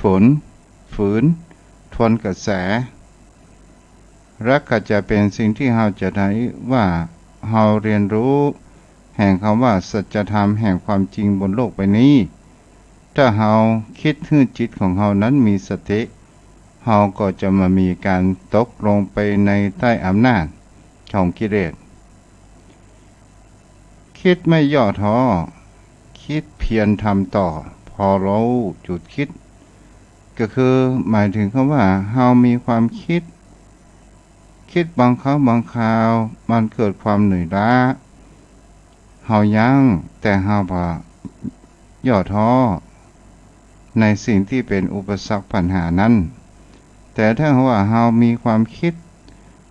ฝนฝืนทวนกระแสและก็จะเป็นสิ่งที่เราจะได้ว่าเราเรียนรู้แห่งคำว่าสัจธรรมแห่งความจริงบนโลกใบนี้ถ้าเราคิดให้จิตของเรานั้นมีสติเราก็จะมามีการตกลงไปในใต้อำนาจของกิเลสคิดไม่ย่อท้อคิดเพียรทำต่อพอเราจุดคิดก็คือหมายถึงคำว่าเรามีความคิดบางครั้งบางคราวมันเกิดความเหนื่อยล้าเฮายั้งแต่เฮาบ่ย่อท้อในสิ่งที่เป็นอุปสรรคปัญหานั้นแต่ถ้าว่าเฮามีความคิด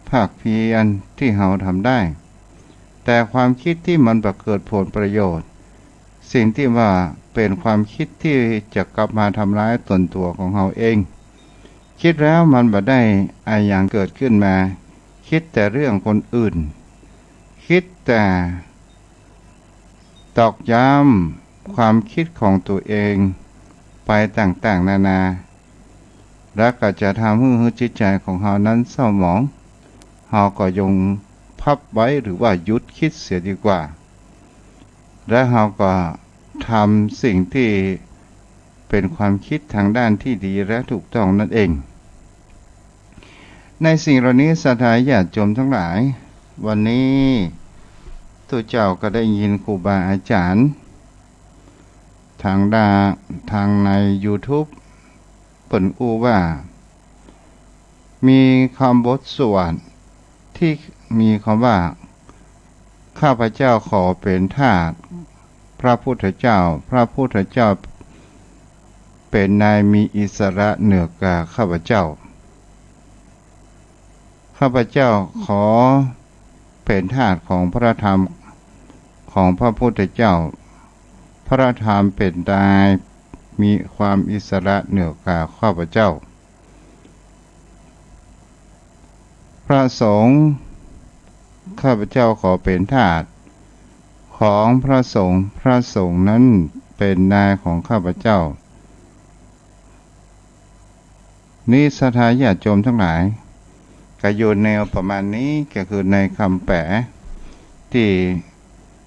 ภาคเพียรที่เฮาทำได้แต่ความคิดที่มันบ่เกิดผลประโยชน์สิ่งที่ว่าเป็นความคิดที่จะกลับมาทำร้ายตนตัวของเฮาเองคิดแล้วมันบ่ได้อย่างเกิดขึ้นมาคิดแต่เรื่องคนอื่นคิดแต่ตอกย้ำความคิดของตัวเองไปต่างๆนานาและก็จะทำให้จิตใจของเฮานั้นเศร้าหมองเฮาก็ยงพับไว้หรือว่าหยุดคิดเสียดีกว่าและเฮาก็ทำสิ่งที่เป็นความคิดทางด้านที่ดีและถูกต้องนั่นเองในสิ่งเหล่านี้ศรัทธาญาติโยมทั้งหลายวันนี้ตัวเจ้าก็ได้ยินครูบาอาจารย์ทางใน YouTube เปิ่นอู้ว่ามีคำบทสวดที่มีคำว่าข้าพเจ้าขอเป็นทาสพระพุทธเจ้าเป็นนายมีอิสระเหนือกว่าข้าพเจ้าขอเป็นทาสของพระธรรมของพระพุทธเจ้าพระธรรมเป็นนายมีความอิสระเหนือกว่าข้าพเจ้าพระสงฆ์ข้าพเจ้าขอเป็นทาสของพระสงฆ์นั้นเป็นนายของข้าพเจ้านี่ศรัทธาญาติโยมทั้งหลายก็อยู่แนวประมาณนี้ก็คือในคำแปลที่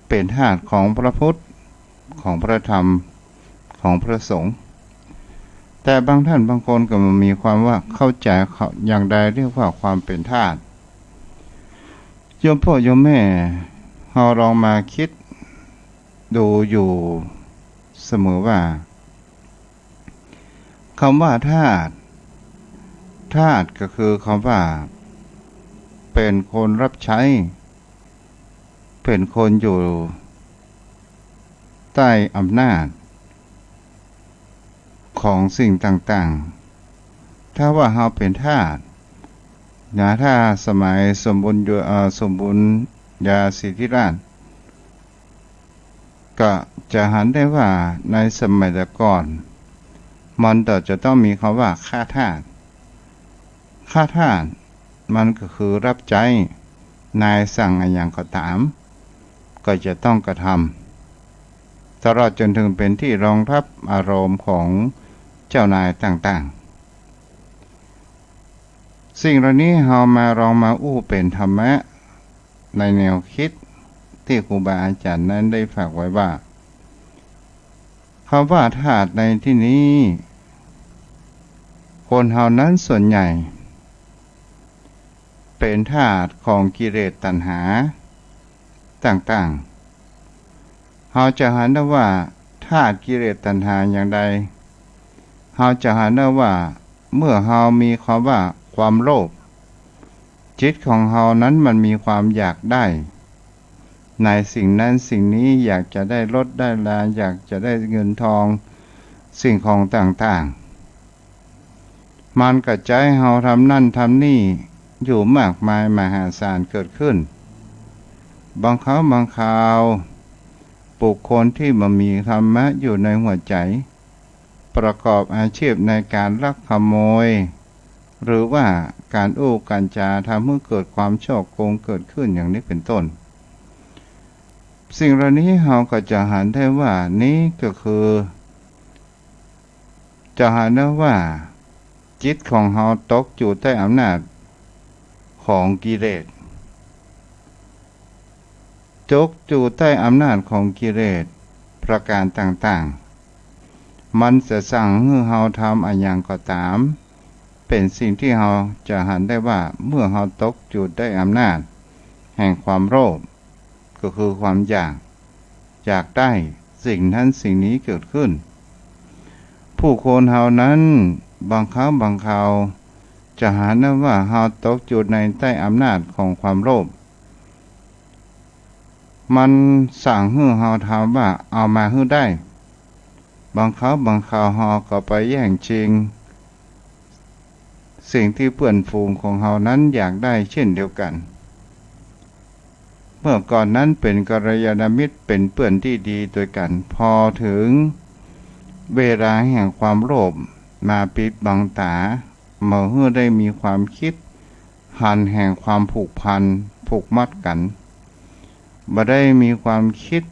เป็นทาสของพระพุทธของพระธรรมของพระสงฆ์แต่บางท่านบางคนก็มีความว่าเข้าใจอย่างใดเรียกว่าความเป็นทาสโยมพ่อโยมแม่เราลองมาคิดดูอยู่เสมอว่าคำว่าทาสก็คือคำว่าเป็นคนรับใช้เป็นคนอยู่ใต้อำนาจของสิ่งต่างๆถ้าว่าเราเป็นทาสถ้าสมัยสมบูรณ์ยาสิทธิราชก็จะหันได้ว่าในสมัยก่อนมันจะต้องมีคำว่าฆ่าทาสมันก็คือรับใช้นายสั่งอย่างก็ตามก็จะต้องกระทำตลอดจนถึงเป็นที่รองรับอารมณ์ของเจ้านายต่างๆสิ่งเหล่านี้เรามาลองมาอู้เป็นธรรมะในแนวคิดที่ครูบาอาจารย์นั้นได้ฝากไว้ว่าคำว่าทาสในที่นี้คนเฮานั้นส่วนใหญ่เป็นทาสของกิเลสตัณหาต่างๆเราจะหันได้ว่าทาสกิเลสตัณหาอย่างใดเราจะหันได้ว่าเมื่อเรามีความว่าความโลภจิตของเรานั้นมันมีความอยากได้ในสิ่งนั้นสิ่งนี้อยากจะได้รถได้ลาอยากจะได้เงินทองสิ่งของต่างๆมันกระจายเราทำนั่นทำนี่อยู่มากมายมหาศาลเกิดขึ้นบางครั้งบางคราวบุคคลที่มันมีธรรมะอยู่ในหัวใจประกอบอาชีพในการลักขโมยหรือว่าการอู้การจาทำให้เกิดความฉ้อโกงเกิดขึ้นอย่างนี้เป็นต้นสิ่งเหล่านี้เราก็จะหันได้ว่านี้ก็คือ จะหาได้ว่าจิตของเราตกอยู่ใต้อำนาจของกิเลสตกอยู่ใต้อำนาจของกิเลสประการต่างๆมันจะสั่งให้เราทำอะไรอย่างก็ตามเป็นสิ่งที่เราจะหันได้ว่าเมื่อเราตกอยู่ใต้อำนาจแห่งความโลภก็คือความอยากได้สิ่งนั้นสิ่งนี้เกิดขึ้นผู้คนเฮานั้นบางครั้งบางคราวจะหาได้ว่าเฮาตกอยู่ในใต้อำนาจของความโลภมันสั่งให้เฮาทำว่าเอามาให้ได้บางครั้งบางคราวเฮาก็ไปแย่งชิงสิ่งที่เพื่อนฝูงของเฮานั้นอยากได้เช่นเดียวกันเมื่อก่อนนั้นเป็นกัลยาณมิตรเป็นเพื่อนที่ดีด้วยกันพอถึงเวลาแห่งความโลภมาปิดบังตาเมื่อได้มีความคิดหันแห่งความผูกพันผูกมัดกันบ่ได้มีความคิด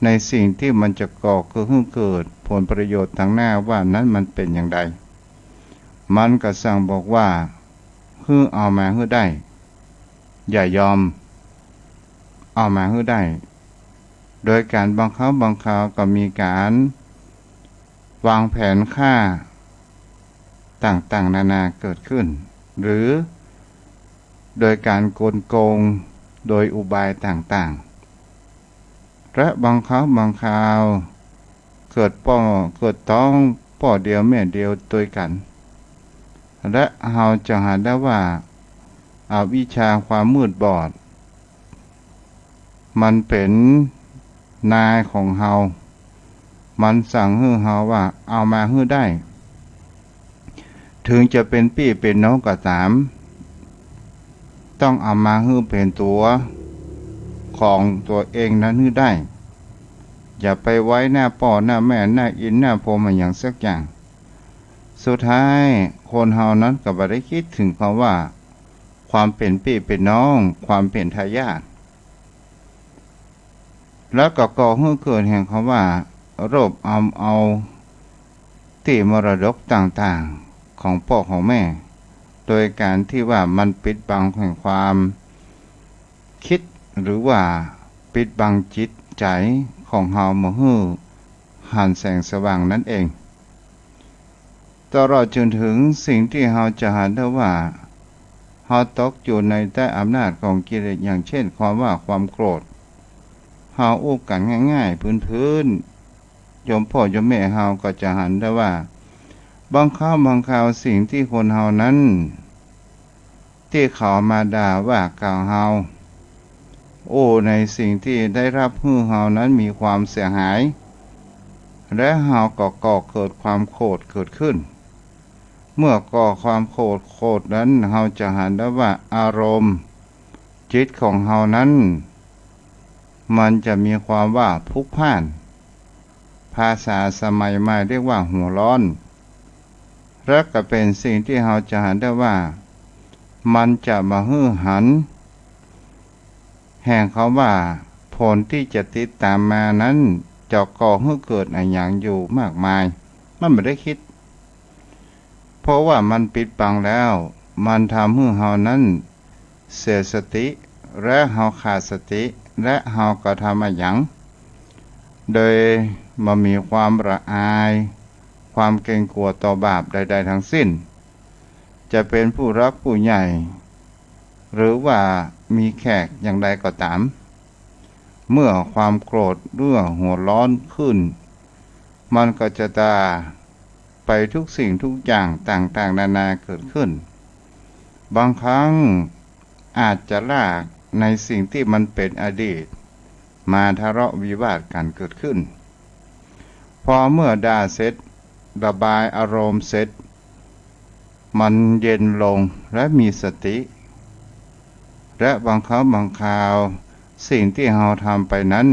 ในสิ่งที่มันจะก่อเกิดผลประโยชน์ทางหน้าว่านั้นมันเป็นอย่างไรมันก็สั่งบอกว่าเอามาให้ได้อย่ายอมเอามาให้ได้โดยการบังคับบางคราวก็มีการวางแผนฆ่าต่างๆนานาเกิดขึ้นหรือโดยการโกงโดยอุบายต่างๆและบางครั้งบางคราวเกิดต้องพ่อเดียวแม่เดียวด้วยกันและเราจะหาได้ว่าอวิชชาความมืดบอดมันเป็นนายของเรามันสั่งให้เราว่าเอามาให้ได้ถึงจะเป็นพี่เป็นน้องก็ตามต้องเอามาให้เป็นตัวของตัวเองนั้นให้ได้อย่าไปไว้หน้าพ่อหน้าแม่หน้าอินหน้าพรหมอย่างสักอย่างสุดท้ายคนเฮานั้นก็บ่ได้คิดถึงคำว่าความเป็นพี่เป็นน้องความเป็นทายาทแล้วก็ก่อให้เกิดแห่งคำว่าโรคเอาที่มรดกต่างๆของพ่อของแม่โดยการที่ว่ามันปิดบังแห่งความคิดหรือว่าปิดบังจิตใจของเฮามาให้หันแสงสว่างนั่นเองตลอดจนถึงสิ่งที่เฮาจะหาได้ว่าเฮาตกอยู่ในใต้อำนาจของกิเลสอย่างเช่นความว่าความโกรธเฮาอู้กันง่ายๆพื้นๆโยมพ่อโยมแม่เฮาก็จะหันได้ว่าบางครั้งบางคราวสิ่งที่คนเฮานั้นที่เขามาด่าว่ากล่าวเฮาในสิ่งที่ได้รับเฮานั้นมีความเสียหายและเฮาก็ก่อเกิดความโกรธเกิดขึ้นเมื่อก่อความโกรธนั้นเฮาจะหันได้ว่าอารมณ์จิตของเฮานั้นมันจะมีความว่าพลุกพล่านภาษาสมัยใหม่เรียกว่าหัวร้อนและก็เป็นสิ่งที่เฮาจะหันได้ว่ามันจะมาหันแห่งเขาว่าผลที่จะติดตามมานั้นจะก่อให้เกิดอะไรอย่างอยู่มากมายมันไม่ได้คิดเพราะว่ามันปิดบังแล้วมันทำให้เฮานั้นเสียสติและเฮาขาดสติและเฮาก็ทำอะไรอย่างโดยมันมีความละอายความเกรงกลัวต่อบาปใดๆทั้งสิ้นจะเป็นผู้รักผู้ใหญ่หรือว่ามีแขกอย่างใดก็ตามเมื่อความโกรธเรื่องหัวร้อนขึ้นมันก็จะตาไปทุกสิ่งทุกอย่างต่างๆนานาเกิดขึ้นบางครั้งอาจจะลากในสิ่งที่มันเป็นอดีตมาทะเลาะวิวาทกันเกิดขึ้นพอเมื่อด่าเสร็จระบายอารมณ์เสร็จมันเย็นลงและมีสติและบางครั้งบางคราวสิ่งที่เราทำไปนั้น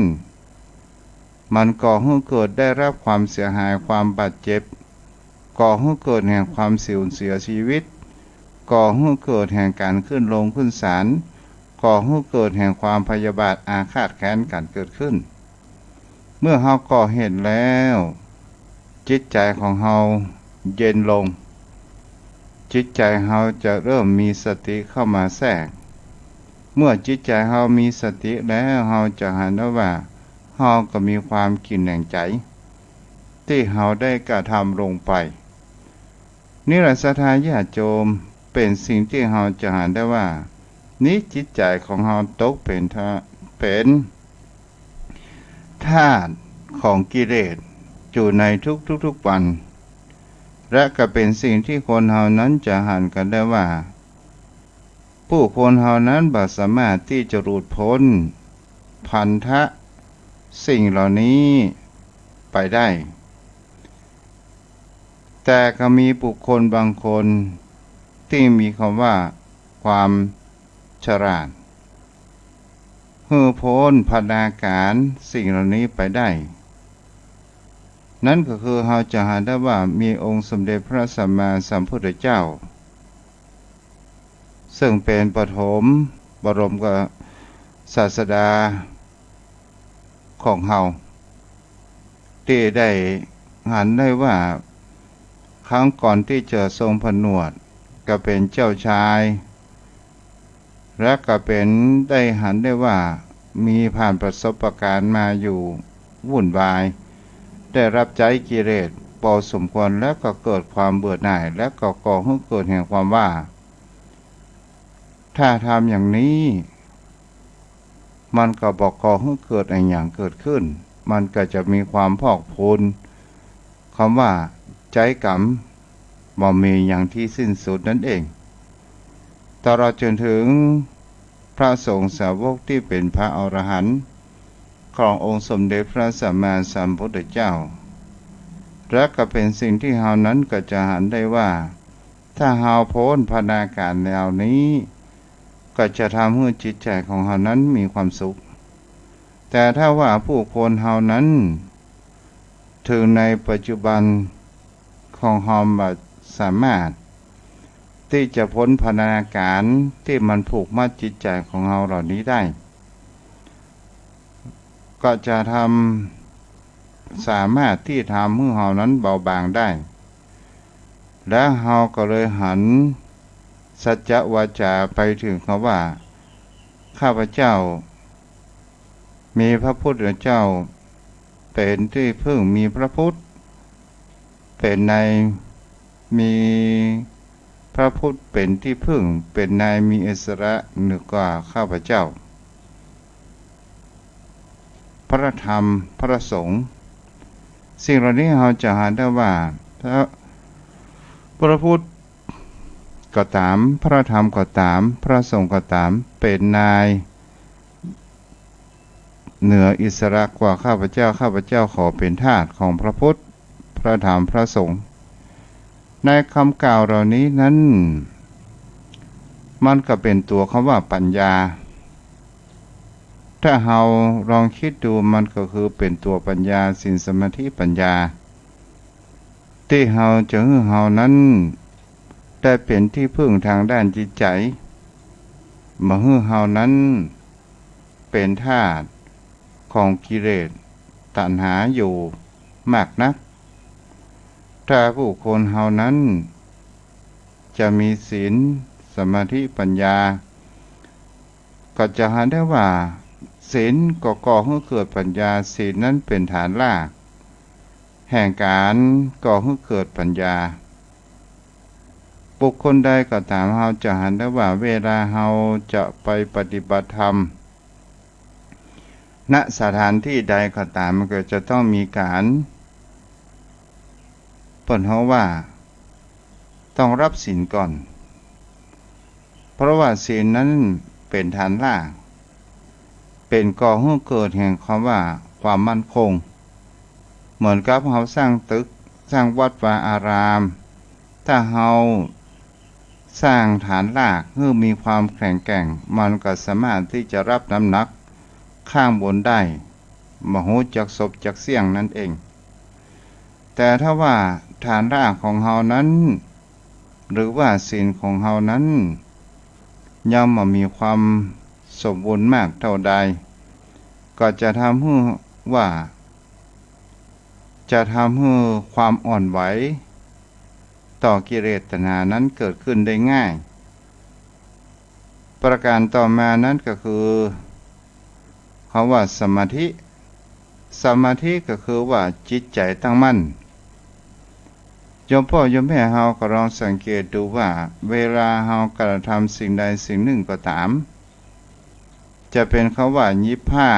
มันก่อให้เกิดได้รับความเสียหายความบาดเจ็บก่อให้เกิดแห่งความสูญเสียชีวิตก่อให้เกิดแห่งการขึ้นลงขึ้นศาลก่อให้เกิดแห่งความพยาบาทอาฆาตแค้นกันเกิดขึ้นเมื่อเราก่อเหตุแล้วจิตใจของเรา เย็นลงจิตใจเราจะเริ่มมีสติเข้ามาแทรกเมื่อจิตใจเรามีสติแล้วเราจะเห็นว่าเราก็มีความกินแห่งใจที่เราได้กระทำลงไปนี่แหละศรัทธาญาติโยมเป็นสิ่งที่เราจะเห็นได้ว่านี้จิตใจของเราตกเป็นธาตุของกิเลสอยู่ในทุกวัน และก็เป็นสิ่งที่คนเฮานั้นจะหันกันได้ว่าผู้คนเฮานั้นบ่สามารถที่จะหลุดพ้นพันธะสิ่งเหล่านี้ไปได้ แต่ก็มีบุคคลบางคนที่มีคำว่าความฉลาดพ้นพัฒนาการสิ่งเหล่านี้ไปได้นั่นก็คือเราจะหาได้ว่ามีองค์สมเด็จพระสัมมาสัมพุทธเจ้าซึ่งเป็นปฐมบรมศาสดาของเราที่ได้หันได้ว่าครั้งก่อนที่จะทรงผนวดก็เป็นเจ้าชายและก็เป็นได้หันได้ว่ามีผ่านประสบการณ์มาอยู่วุ่นวายได้รับใจกิเลสพอสมควรแล้วก็เกิดความเบื่อหน่ายและก็ก่อให้เกิดแห่งความว่าถ้าทำอย่างนี้มันก็บอกก่อให้เกิดอย่างเกิดขึ้นมันก็จะมีความพอกพูนคำว่าใจกรรมบ่มีอย่างที่สิ้นสุดนั่นเองตลอดจนถึงพระสงฆ์สาวกที่เป็นพระอรหันต์ขององค์สมเด็จพระสัมมาสัมพุทธเจ้าและก็เป็นสิ่งที่เฮานั้นก็จะหันได้ว่าถ้าเฮาพ้นพัฒนาการแนวนี้ก็จะทำให้จิตใจของเฮานั้นมีความสุขแต่ถ้าว่าผู้คนเฮานั้นถึงในปัจจุบันของเฮาบ่สามารถที่จะพ้นพัฒนาการที่มันผูกมัดจิตใจของเฮาเหล่านี้ได้ก็จะสามารถที่ทำให้เฮานั้นเบาบางได้และเฮาก็เลยหันสัจจวาจาไปถึงคำว่าข้าพเจ้ามีพระพุทธเจ้าเป็นที่พึ่งมีพระพุทธเป็นในมีพระพุทธเป็นที่พึ่งเป็นนายมีอิสระเหนือกว่าข้าพเจ้าพระธรรมพระสงฆ์สิ่งเหล่านี้เราจะหาได้ว่าพระพุทธก็ตามพระธรรมก็ตามพระสงฆ์ก็ตามเป็นนายเหนืออิสระกว่าข้าพเจ้าขอเป็นทาสของพระพุทธพระธรรมพระสงฆ์ในคำกล่าวเหล่านี้นั้นมันก็เป็นตัวคำว่าปัญญาถ้าเราลองคิดดูมันก็คือเป็นตัวปัญญาศีลสมาธิปัญญาที่เราจะให้เรานั้นได้เป็นที่พึ่งทางด้านจิตใจมาให้เรานั้นเป็นทาสของกิเลสตัณหาอยู่มากนักถ้าผู้คนเฮานั้นจะมีศีลสมาธิปัญญาก็จะหาได้ว่าศีลก็ก่อให้เกิดปัญญาศีลนั้นเป็นฐานรากแห่งการก่อให้เกิดปัญญาบุคคลใดก็ตามเฮาจะหันได้ว่าเวลาเฮาจะไปปฏิบัติธรรมณสถานที่ใดก็ตามมันก็จะต้องมีการเปิดเขาว่าต้องรับศีลก่อนเพราะว่าศีลนั้นเป็นฐานรากเป็นก่อให้เกิดแห่งความว่าความมั่นคงเหมือนกับเขาสร้างตึกสร้างวัดวาอารามถ้าเขาสร้างฐานรากเพื่อมีความแข็งแกร่งมันก็สามารถที่จะรับน้ำหนักข้างบนได้มโหจักศพจักเสี่ยงนั่นเองแต่ถ้าว่าฐานรากของเฮานั้นหรือว่าศีลของเฮานั้นยังไม่มีความสมบูรณ์มากเท่าใดก็จะทำให้ความอ่อนไหว ต่อกิเลสตัณหานั้นเกิดขึ้นได้ง่ายประการต่อมานั้นก็คือคำว่าสมาธิสมาธิก็คือว่าจิตใจตั้งมั่นโยมพ่อโยมแม่เฮาก็ลองสังเกตดูว่าเวลาเฮากระทำสิ่งใดสิ่งหนึ่งก็ตามจะเป็นคำว่ายิบผ้า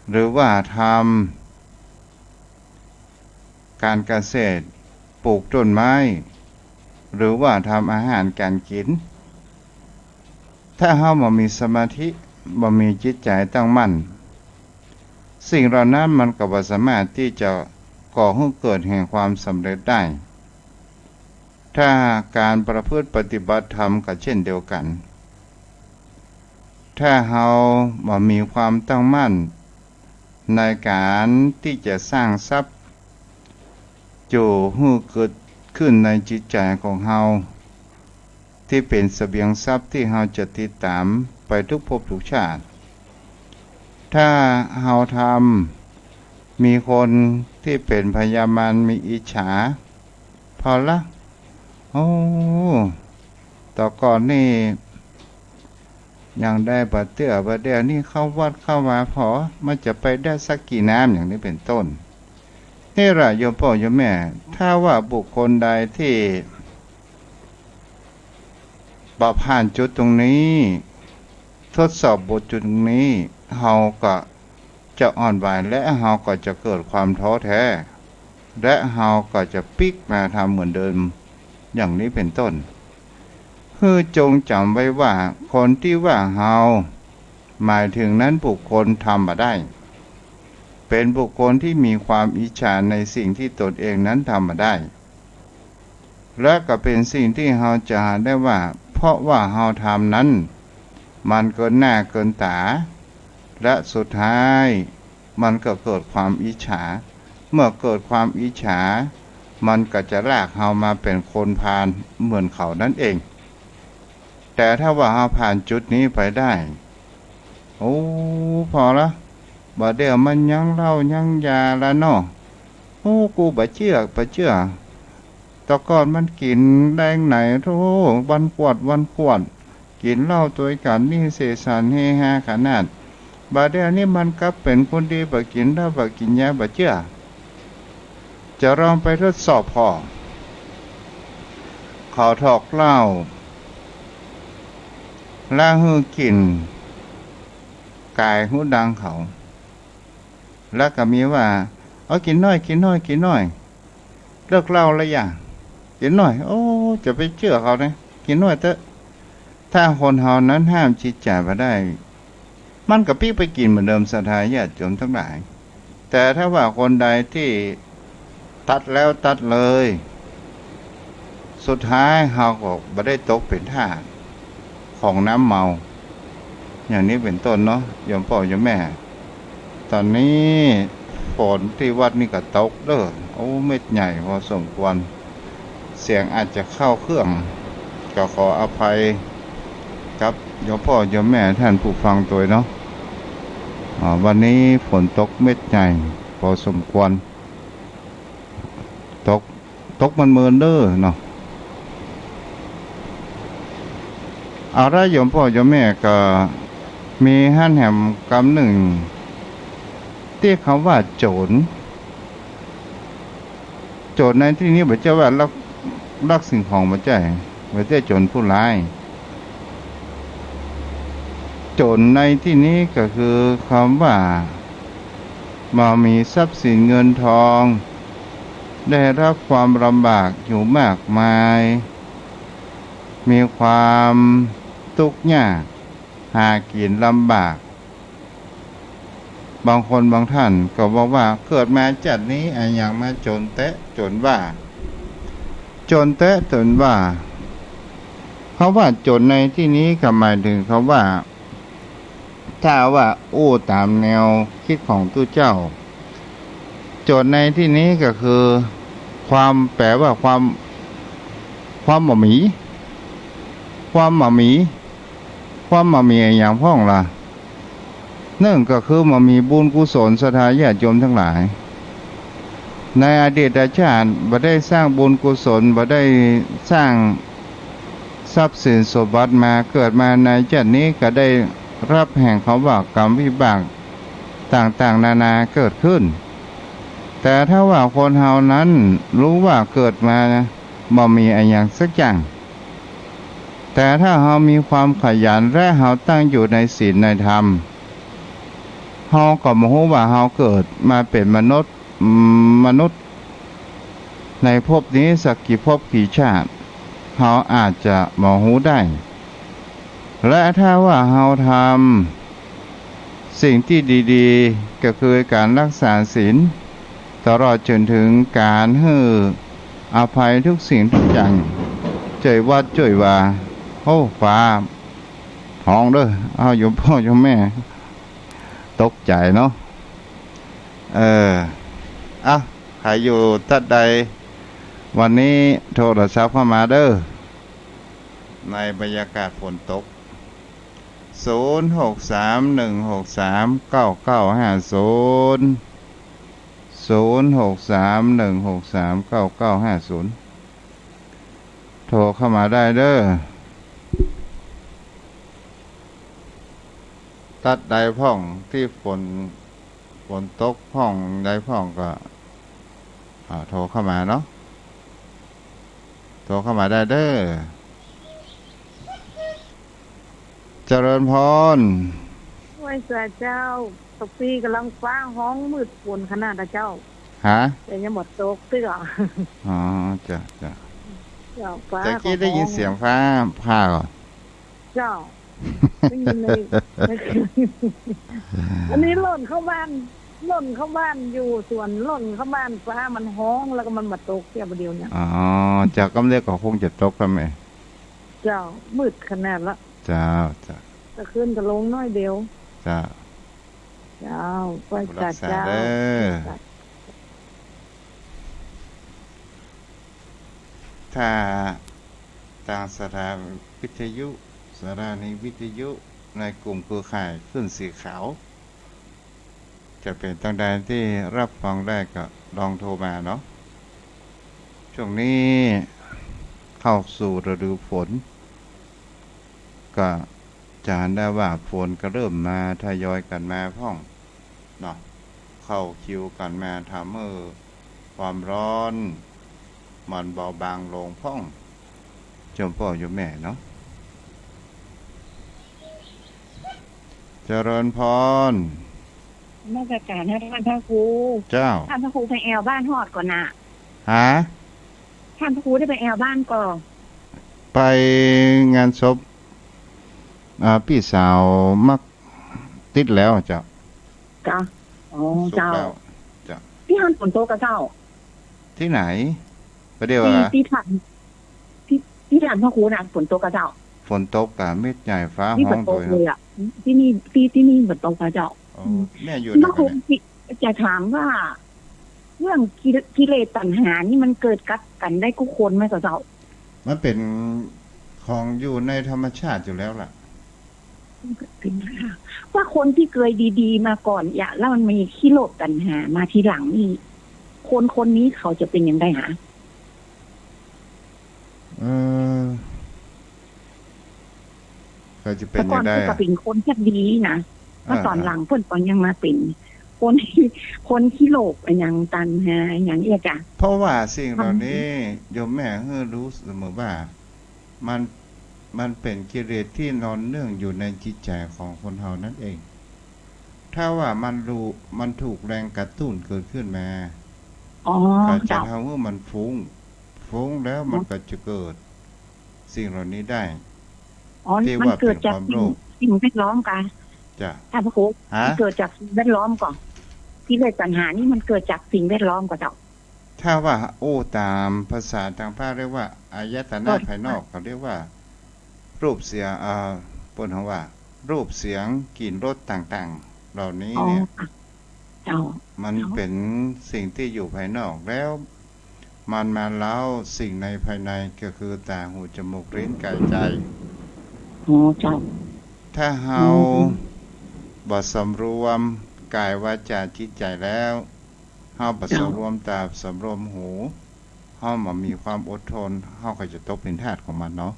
หรือว่าทำการเกษตรปลูกต้นไม้หรือว่าทำอาหารการกินถ้าเฮาบ่มีสมาธิบ่มีจิตใจตั้งมั่นสิ่งเหล่านั้นมันก็บ่สามารถที่จะก่อให้เกิดแห่งความสำเร็จได้ถ้าการประพฤติปฏิบัติธรรมก็เช่นเดียวกันถ้าเฮาบ่มีความตั้งมั่นในการที่จะสร้างทรัพย์จู่ให้เกิดขึ้นในจิตใจของเฮาที่เป็นเสบียงทรัพย์ที่เฮาจะติดตามไปทุกภพทุกชาติถ้าเฮาทำมีคนที่เป็นพยามารมีอิจฉาพอละโอ้ต่อก่อนนี่ยังได้บัดเตื้อบัดเดียวนี่เข้าวัดเข้ามาพอมันจะไปได้สักกี่น้ำอย่างนี้เป็นต้นนี่แหละโยมพ่อโยมแม่ถ้าว่าบุคคลใดที่ผ่านจุดตรงนี้ทดสอบบทจุดตรงนี้เฮาก็จะอ่อนไหวและเฮาก็จะเกิดความท้อแท้และเฮาก็จะปิกมาทำเหมือนเดิมอย่างนี้เป็นต้นคือจงจำไว้ว่าคนที่ว่าเฮาหมายถึงนั้นบุคคลทำมาได้เป็นบุคคลที่มีความอิจฉาในสิ่งที่ตนเองนั้นทำมาได้และก็เป็นสิ่งที่เฮาจะหาได้ว่าเพราะว่าเฮาทำนั้นมันเกินหน้าเกินตาและสุดท้ายมันก็เกิดความอิจฉาเมื่อเกิดความอิจฉามันก็จะลากเฮามาเป็นคนพาลเหมือนเขานั่นเองแต่ถ้าว่าเฮาผ่านจุดนี้ไปได้โอ้พอละบ่เดี๋ยวมันยังเล่ายังยาละเนาะโอ้กูบ่เชื่อตะก่อนมันกินแดงไหนโธ่วันขวดกินเหล้าตัวกันนี่เสสารเฮฮาขนาดบาดเดี๋ยวนี้มันกลับเป็นคนดีบ่กินเหล้าบ่กินยาบ่เชื่อจะลองไปทดสอบพอเขาถอกเหล้าล่าหื้อกินกายหูดังเขาแล้วก็มีว่าเอากินน้อยเลิกเหล้าแล้วอย่ากินน้อยโอ้จะไปเชื่อเขานะกินน้อยเถอะถ้าคนเฮานั้นห้ามจิตใจมาได้มันก็ปี้ไปกินเหมือนเดิมศรัทธาญาติโยมทั้งหลายแต่ถ้าว่าคนใดที่ตัดแล้วตัดเลยสุดท้ายเฮาก็บ่ได้ตกเป็นทาสของน้ำเมาอย่างนี้เป็นต้นเนาะโยมพ่อโยมแม่ตอนนี้ฝนที่วัดนี่ก็ตกเด้อโอ้เม็ดใหญ่พอสมควรเสียงอาจจะเข้าเครื่องก็ขออภัยครับโยมพ่อโยมแม่ท่านผู้ฟังตัวเนาะวันนี้ฝนตกเม็ดใหญ่พอสมควรตกมันเมินเด้อเนาะเอาละโยมพ่อโยมแม่ก็มีหั่นแหมกำหนึ่งที่คำว่าโจรในที่นี้บ่ใช่ว่าลักสิ่งของบ่ใช่บ่ใช่โจรผู้ร้ายโจรในที่นี้ก็คือคำว่ามามีทรัพย์สินเงินทองได้รับความลำบากอยู่มากมายมีความทุกข์ยากหากินลำบากบางคนบางท่านก็บอกว่าเกิดมาจัดนี้อย่างมาจนเตะจนว่าเขาว่าจนในที่นี้ก็หมายถึงเขาว่าถ้าว่าตามแนวคิดของตู้เจ้าโจทย์ในที่นี้ก็คือความแปลว่าความหมอหมีอย่างพ่องล่ะนั่นก็คือมันมีบุญกุศลศรัทธาญาติโยมทั้งหลาย ในอดีตชาติบ่ได้สร้างบุญกุศลบ่ได้สร้างทรัพย์สินสมบัติมาเกิดมาในชาตินี้ก็ได้รับแห่งเขาว่ากรรมวิบากต่างๆนานาเกิดขึ้นแต่ถ้าว่าคนเฮานั้นรู้ว่าเกิดมาบ่มีอะไรอย่างสักอย่างแต่ถ้าเฮามีความขยันและเฮาตั้งอยู่ในศีลในธรรมเฮาก็บ่ฮู้ว่าเฮาเกิดมาเป็นมนุษย์ในภพนี้สักกี่ภพกี่ชาติเฮาอาจจะบ่ฮู้ได้และถ้าว่าเฮาทำสิ่งที่ดีๆก็คือการรักษาศีลตลอดจนถึงการให้อภัยทุกสิ่งทุกอย่างช่วยวัดช่วยว่าโอ้ฟ้าห้องเด้อเอาอยู่พ่ออยู่แม่ตกใจเนาะอ่ะใครอยู่ทัดใดวันนี้โทรศัพท์เข้ามาเด้อในบรรยากาศฝนตก0631639950โทรเข้ามาได้เด้อตัดใดพ่องที่ฝนตกพ่องใดพ่องก็โทรเข้ามาเนาะโทรเข้ามาได้เด้อเจริญพรไหว้พระเจ้าตกปีกำลังฟ้าห้องมืดฝนขนาดเจ้าฮะแต่ยังหมดตกเตื้ออ๋อจ้ะเจ้าฟ้าจะกี้ได้ยินเสียงฟ้าผ่าก่อนเจ้าได้ยินเลยอันนี้หล่นเข้าบ้านอยู่ส่วนหล่นเข้าบ้านฟ้ามันห้องแล้วก็มันมาตกเสียประเดี๋ยวเนี่ยอ๋อจากกำเนิดก็คงจะตกกันไหมเจ้ามืดขนาดละจ้าจะขึ้นจะลงน้อยเดียวจ้าไหว้พระเจ้าถ้าทางสถานีวิทยุในกลุ่มเครือข่ายขึ้นสีขาวจะเป็นตั้งใดที่รับฟังได้ก็ลองโทรมาเนาะช่วงนี้เข้าสู่ฤดูฝนก็จะเห็นได้ว่าฝนก็เริ่มมาทยอยกันมาพ่องเนาะเข้าคิวกันมาทำให้ความร้อนมันเบาบางลงพ่องจมพ่ออยู่แม่เนาะเจริญพรมาตรการให้ท่านพระครูเจ้าท่านพระครูไปแอวบ้านฮอดก่อนน่ะฮะท่านพระครูได้ไปแอวบ้านก่อนไปงานศพพี่สาวมักติดแล้วจ้ะอ๋อเจ้าพี่ฮันฝนตกกับเจ้าที่ไหนประเดี๋ยวที่ถามพ่อครูน่ะฝนตกกับเจ้าฝนตกกับเม็ดใหญ่ฟ้าห้องตัวเลยอ่ะที่นี่ฝนตกกับเจ้าแม่อยู่พ่อครูจะถามว่าเรื่องกิเลสตัณหานี่มันเกิดกันได้กุคนไหมกับเจ้ามันเป็นของอยู่ในธรรมชาติอยู่แล้วล่ะว่าคนที่เคยดีๆมาก่อนอย่าแล้วมันมีกิเลสตัณหามาทีหลังนี่คนนี้เขาจะเป็นยังไงหาเขาจะเป็นยังไงก็เป็นคนแค่ดีนะว่าตอนหลังเพิ่นตอนยังมาเป็นคนขี้โลภอย่างตันหาอย่างนี้จ้ะเพราะว่าสิ่งเหล่านี้โยมแม่รู้เสมอว่ามันเป็นกิเลสที่นอนเนื่องอยู่ในจิตใจของคนเฮานั่นเองถ้าว่ามันถูกแรงกระตุ้นเกิดขึ้นมาก็จะทำให้มันฟุ้งแล้วมันก็จะเกิดสิ่งเหล่านี้ได้ที่ว่าเป็นความโลภสิ่งแวดล้อมกันจ้ะท่านพระครูเกิดจากแวดล้อมก่อนที่เลยปัญหานี่มันเกิดจากสิ่งแวดล้อมก่อนเจ้าถ้าว่าตามภาษาทางภาคเรียกว่าอายตนะภายนอกเขาเรียกว่ารูปเสียงปนของว่ารูปเสียงกลิ่นรสต่างๆเหล่านี้เนี่ยมันเป็นสิ่งที่อยู่ภายนอกแล้วมันมาเล่าสิ่งในภายในก็คือตาหูจมูกลิ้นกายใจถ้าเฮาบ่สำรวมกายวาจาจิตใจแล้ว เฮาบ่สำรวมตาสำรวมหูเฮาบ่มีความอดทนเฮาก็จะตกเป็นทาสของมันเนาะ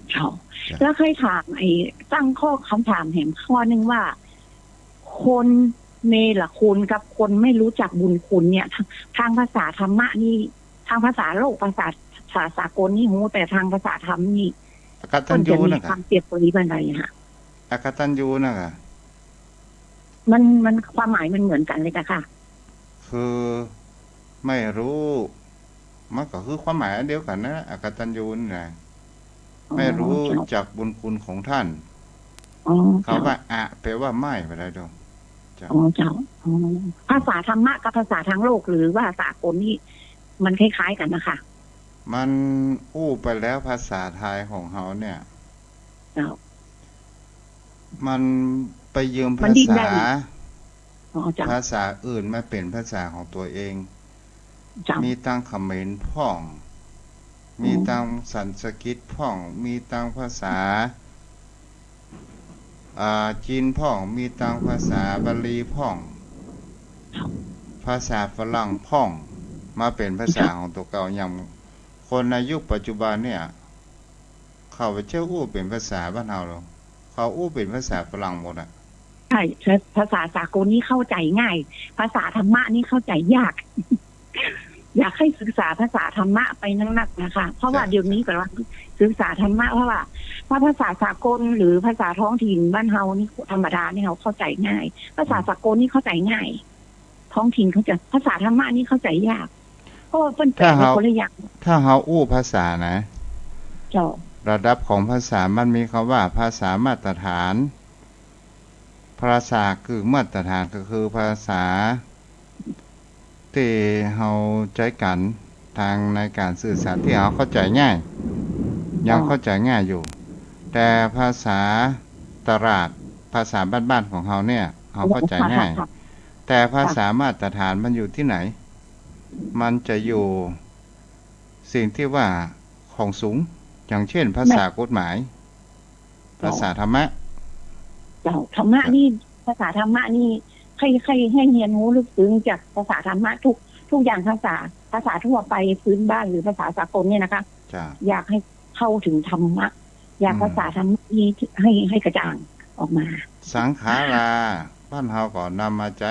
เจ้าแล้วเคยถามตั้งข้อคำถามแหมข้อนึงว่าคนเนรคุณกับคนไม่รู้จักบุญคุณเนี่ยทางภาษาธรรมะนี่ทางภาษาโลกภาษาสากลนี่รู้แต่ทางภาษาธรรมนี่อกตัญญูน่ะความเปรียบเปรยบันไดค่ะอกตัญญูน่ะมันความหมายมันเหมือนกันเลยค่ะคือไม่รู้มันก็คือความหมายเดียวกันนะอกตัญญูนี่แหละไม่รู้จักบุญคุณของท่านเขาว่าอะแปลว่าไม่ไปได้ดอกอ๋อเจ้าภาษาธรรมะกับภาษาทางโลกหรือว่าสากลนี่มันคล้ายๆกันนะคะมันอู้ไปแล้วภาษาไทยของเขาเนี่ยมันไปยืมภาษาภาษาอื่นมาเป็นภาษาของตัวเองมีตั้งเขมรพ่องมีตั้งสันสกฤตพ่องมีตั้งภาษาจีนพ่องมีตั้งภาษาบาลีพ่องภาษาฝรั่งพ่องมาเป็นภาษาของตัวเก่าอย่างคนในยุคปัจจุบันเนี่ยเขาไปเจ้าอู้เป็นภาษาบ้านเราหรอเขาอู้เป็นภาษาฝรั่งหมดอ่ะใช่ภาษาสากลนี่เข้าใจง่ายภาษาธรรมะนี่เข้าใจยาก อยากให้ศึกษาภาษาธรรมะไปนักๆนะคะเพราะว่าเดี๋ยวนี้ก็ว่าศึกษาธรรมะเพราะว่าภาษาสากลหรือภาษาท้องถิ่นบ้านเฮานี่ธรรมดานี่เขาเข้าใจง่ายภาษาสากลนี่เข้าใจง่ายท้องถิ่นเขาจะภาษาธรรมะนี่เข้าใจยากเพราะว่าเป็นแต่คนละอย่างถ้าเฮาอู้ภาษานะเจ้าระดับของภาษามันมีคำว่าภาษามาตรฐานภาษาคือมาตรฐานก็คือภาษาที่เฮาใช้กันทางในการสื่อสารที่เฮาเข้าใจง่ายยังเข้าใจง่ายอยู่แต่ภาษาตลาดภาษาบ้านๆของเฮาเนี่ยเฮาเข้าใจง่ายแต่ภาษามาตรฐานมันอยู่ที่ไหนมันจะอยู่สิ่งที่ว่าของสูงอย่างเช่นภาษากฎหมายภาษาธรรมะธรรมะนี่ภาษาธรรมะนี่ใครให้เรียนรู้ลึกซึ้งจากภาษาธรรมะทุกอย่างภาษาทั่วไปพื้นบ้านหรือภาษาสากลเนี่ยนะคะอยากให้เข้าถึงธรรมะอยากภาษาธรรมะนี้ให้กระจ่างออกมาสังขาราบ้านเฮาก็นำมาใจ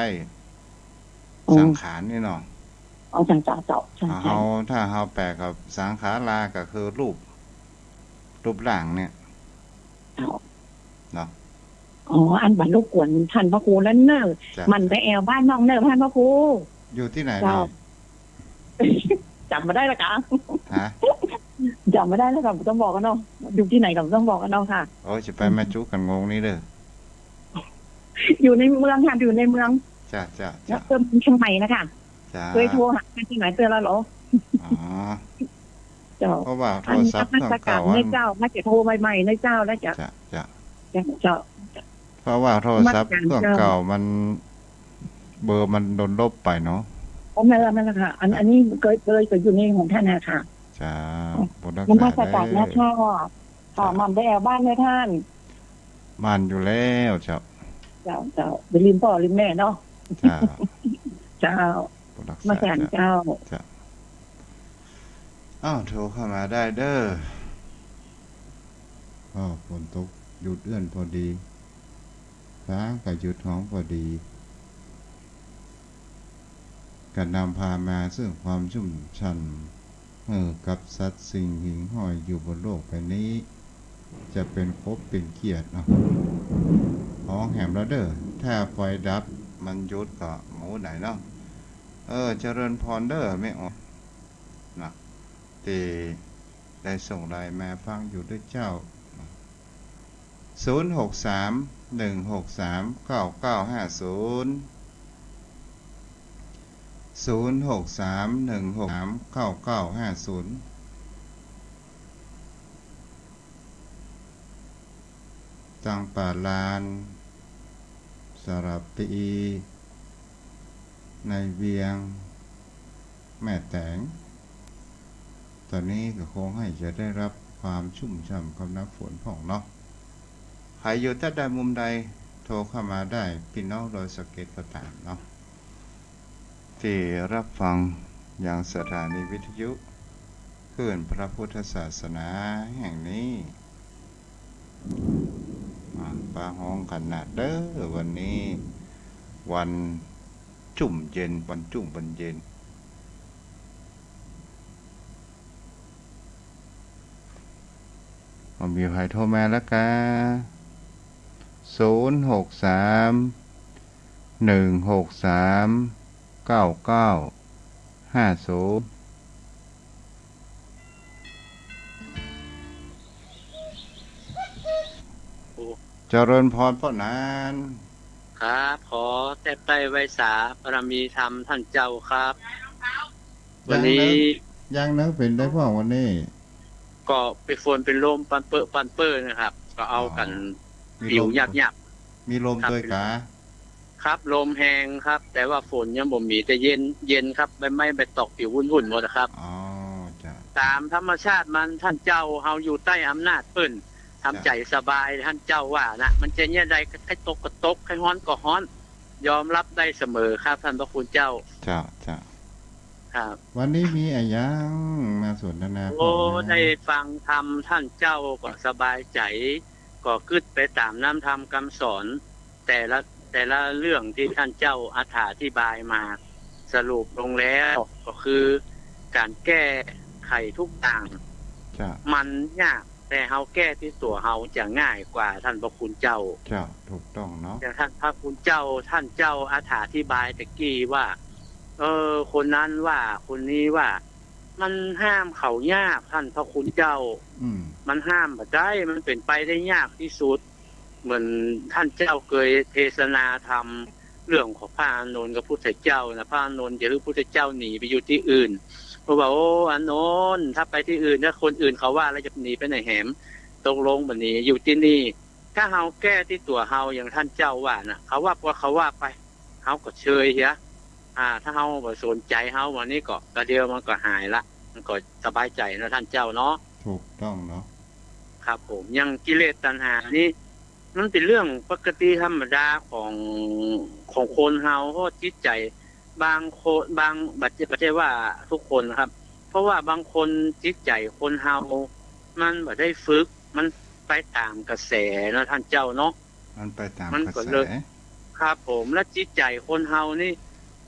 สังขารนี่เนาะเอาจังจ่าเจาะเฮาถ้าเฮาแปลกับสังขาราก็คือรูปร่างเนี่ยเนาะอ๋ออันบันรบกวนท่านพระครูแล้วเนอมันไปแอวบ้านน้องเนอท่านพระครูอยู่ที่ไหนเนาะจำไม่ได้ละกะจำไม่ได้แล้วกับต้องบอกกันเนาะอยู่ที่ไหนกับต้องบอกกันเนาะค่ะโอ้จะไปแม่จุกันงงนี่เด้ออยู่ในเมืองค่ะอยู่ในเมืองจ้ะเติมเชียงใหม่นะคะเคยโทรหาที่ไหนเตือนแล้วหรออ๋อเพราะว่าโทรศัพท์เก่าในเจ้าน่าจะโทรใหม่ๆในเจ้าแล้วจะเพราะว่าโทรศัพท์เครื่องเก่ามันเบอร์มันโดนลบไปเนาะไม่ละค่ะอันนี้เคยอยู่ในของท่านนะค่ะจ้ามันมาจากนะค่ะมันได้แอบบ้านในท่านมันอยู่แล้วเจ้าอย่าลืมพ่อลืมแม่เนาะเจ้ามาแสนเจ้าโทรเข้ามาได้เด้อฝนตกหยุดเอื้อนพอดีฟ้าก็หยุดห้องพอดีกันนำพามาซึ่งความชุ่มชันกับสัตว์สิ่งหิ่งห้อยอยู่บนโลกใบนี้จะเป็นคบเป็นเกียรติเนาะห้องแหมแล้วเด้อถ้าไฟดับมันหยุดก็หมูไหนเนาะเจริญพรเด้อไม่ออกนะตีได้ส่งไลน์มาฟังอยู่ด้วยเจ้า0631639950 0631639950ตังป่าลานสระปีในเวียงแม่แตงตอนนี้ก็คงให้จะได้รับความชุ่มฉ่ำกับน้ำฝนผ่องเนาะใครอยู่ที่ใดมุมใดโทรเข้ามาได้พี่น้องโดยสเก็ตก็ตามเนาะ ที่รับฟังอย่างสถานีวิทยุคลื่นพระพุทธศาสนาแห่งนี้ปาห้องขนาดเด้อวันนี้วันจุ่มเย็นวันจุ่มวันเย็นมันมีใครโทรมาแล้วกัน063-163-9950เจริญพรพ่อนานครับขอแต่ไปไว้สาบารมีธรรมท่านเจ้าครับวันนี้ยังนึกเป็นได้พ่อวันนี้ก็ไปฝนเป็นลมปันเปื้อนะครับก็เอากันผิวหยับมีลมด้วยกะครับลมแหงครับแต่ว่าฝนยังบ่มีแต่เย็นครับไม่ไปตกผิววุ่นหมดนะครับอ๋อจ้ะตามธรรมชาติมันท่านเจ้าเฮาอยู่ใต้อำนาจเปิ้นทำใจสบายท่านเจ้าว่านะมันจะเนี่ยใดให้ตกก็ตกให้ฮ้อนก็ฮ้อนยอมรับได้เสมอครับท่านพระคุณเจ้าจ้ะครับวันนี้มีอะไรยังมาสนทนาโอ้ได้ฟังธรรมท่านเจ้าก็สบายใจก็กึดไปตามน้ำธรรมคำสอนแต่ละเรื่องที่ท่านเจ้าอธิบายมาสรุปลงแล้วก็คือการแก้ไขทุกอย่างมันยากแต่เฮาแก้ที่ตัวเฮาจะง่ายกว่าท่านพระคุณเจ้าถูกต้องเนาะอย่างท่านพระคุณเจ้าท่านเจ้าอธิบายตะกี้ว่าคนนั้นว่าคนนี้ว่ามันห้ามเขายากท่านพระคุณเจ้ามันห้ามบ่ได้มันเป็นไปได้ยากที่สุดเหมือนท่านเจ้าเคยเทศนาธรรมเรื่องของพระอานนท์กับพุทธเจ้านะพระอานนท์จะคือพุทธเจ้าหนีไปอยู่ที่อื่นเพราะว่าโอ้อานนท์ถ้าไปที่อื่นถ้าคนอื่นเขาว่าแล้วจะหนีไปไหนแหมตกลงบัดนี้อยู่ที่นี่ถ้าเฮาแก้ที่ตัวเฮาอย่างท่านเจ้าว่าน่ะเขาว่าไปเฮาก็เชยเหี้ยถ้าเฮาบ่สนใจเฮาวันนี้ก็เดียวมันก็หายละมันก็สบายใจนะท่านเจ้าเนาะถูกต้องเนาะครับผมยังกิเลสตัณหานี่มันเป็นเรื่องปกติธรรมดาของคนเฮาเพราะจิตใจบางคนบางบัดบ่ใช่ว่าทุกคนครับเพราะว่าบางคนจิตใจคนเฮามันบ่ได้ฝึกมันไปตามกระแสเนาะท่านเจ้าเนาะมันไปตามกระแสครับผมและจิตใจคนเฮานี่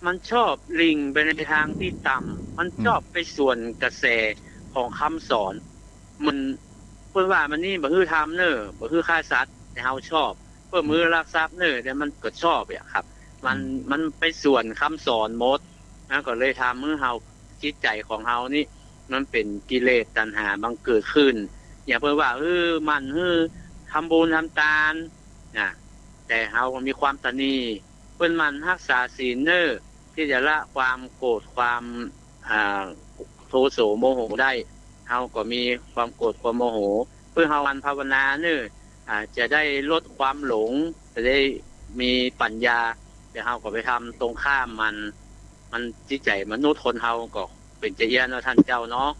มันชอบลิงไปในทางที่ต่ำมันชอบไปส่วนกระแสของคำสอนมันเพิ่นว่ามันนี่บ่คือธรรมเน้อบ่คือฆ่าสัตว์แต่เฮาชอบเพิ่นมือลักทรัพย์เน้อแต่มันก็ชอบอ่ะครับมันไปส่วนคำสอนหมดนะก็เลยทำให้เฮาจิตใจของเฮานี่มันเป็นกิเลสตัณหาบังเกิดขึ้นอย่างเพิ่นว่ามันทำบุญทำทานนะแต่เฮาก็มีความตนีเพิ่นมันรักษาศีลเน้อที่จะละความโกรธความโทโสโมโหได้เฮาก็มีความโกรธความโมโหเพื่อเฮาวันภาวนาเน้อจะได้ลดความหลงจะได้มีปัญญาแต่เฮาก็ไปทำตรงข้ามมันจิตใจมนุษย์คนเฮาก็เป็นจะเอี้ยนเนาะท่านเจ้าเนาะ